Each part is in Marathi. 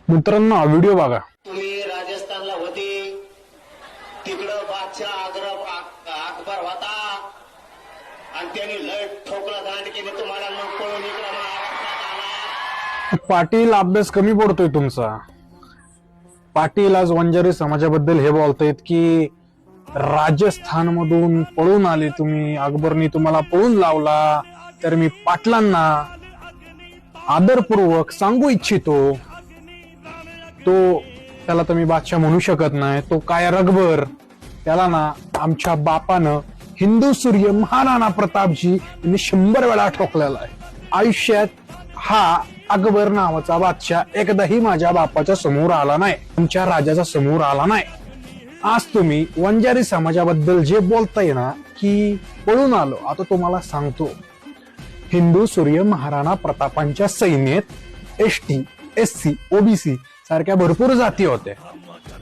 मित्रांनो हा व्हिडिओ बघा। तुम्ही राजस्थानला होते, तिकडं बादशाह अकबर होता आणि त्यांनी लय ठोकला दांड केले तुम्हाला, मग पळून इकडं महाराष्ट्रात आला। पाटील अभ्यास कमी पडतोय तुमचा। पाटील आज वंजारी समाजाबद्दल हे बोलतायत की राजस्थान मधून पळून आले तुम्ही, अकबरनी तुम्हाला पळून लावला। तर मी पाटलांना आदरपूर्वक सांगू इच्छितो, तो त्याला तुम्ही बादशाह म्हणू शकत नाही, तो काय अकबर, त्याला ना आमच्या बापानं हिंदू सूर्य महाराणा प्रतापजी यांनी 100 वेळा ठोकलेला आहे। आयुष्यात हा अकबर नावाचा बादशाह एकदाही माझ्या बापाच्या समोर आला नाही, आमच्या राजाच्या समोर आला नाही। आज तुम्ही वंजारी समाजाबद्दल जे बोलताय ना की पळून आलो, आता तुम्हाला सांगतो, हिंदू सूर्य महाराणा प्रतापांच्या सैन्यात एसटी, एससी, ओबीसी सारख्या भरपूर जाती होत्या।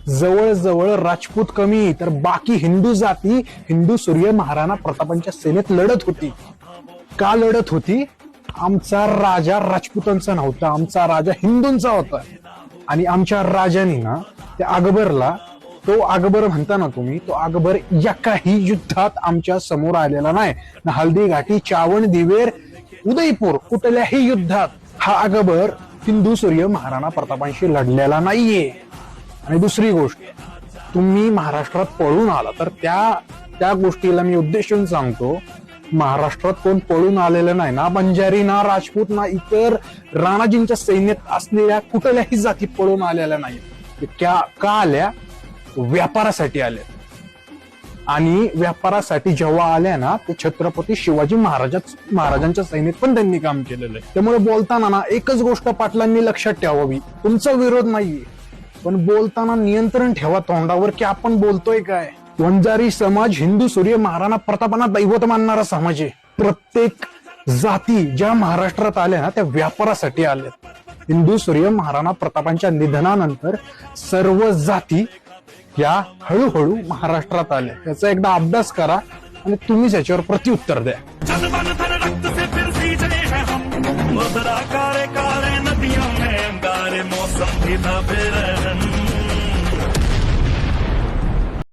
जवळजवळ राजपूत कमी तर बाकी हिंदू जाती हिंदू सूर्य महाराणा प्रतापांच्या सेनेत लढत होती। का लढत होती? आमचा राजा राजपूतांचा नव्हता, आमचा राजा हिंदूंचा होता। आणि आमच्या राजाने ना त्या अकबरला, तो अकबर म्हणता ना तुम्ही, तो अकबर एकाही युद्धात आमच्या समोर आलेला नाही, ना हल्दी घाटी, चावण, दिवेर, उदयपूर, कुठल्याही युद्धात हा अकबर हिंदू सूर्य महाराणा प्रतापांशी लढलेला नाहीये। आणि दुसरी गोष्ट, तुम्ही महाराष्ट्रात पळून आला तर त्या गोष्टीला मी उद्देशून सांगतो, महाराष्ट्रात कोण पळून आलेलं नाही, ना बंजारी, ना राजपूत, ना इतर राणाजींच्या सैन्यात असलेल्या कुठल्याही जाती पळून आलेल्या नाही। का आल्या? व्यापारासाठी आल्या। आणि व्यापारासाठी जेव्हा आल्या ना, ते छत्रपती शिवाजी महाराजांच्या सैन्यात पण त्यांनी काम केलेलं आहे। त्यामुळे बोलताना ना एकच गोष्ट पाटलांनी लक्षात ठेवावी, तुमचा विरोध नाहीये, पण बोलताना नियंत्रण ठेवा तोंडावर की आपण बोलतोय काय। वंजारी समाज हिंदू सूर्य महाराणा प्रतापांना दैवत मानणारा समाज आहे। प्रत्येक जाती ज्या महाराष्ट्रात आल्या ना त्या व्यापारासाठी आल्या। हिंदू सूर्य महाराणा प्रतापांच्या निधनानंतर सर्व जाती या हळूहळू महाराष्ट्रात आल्या। याचा एकदा अभ्यास करा आणि तुम्हीच याच्यावर प्रत्युत्तर द्या। कारे कारे नदियों में अंगारे मौसम भी ना फिर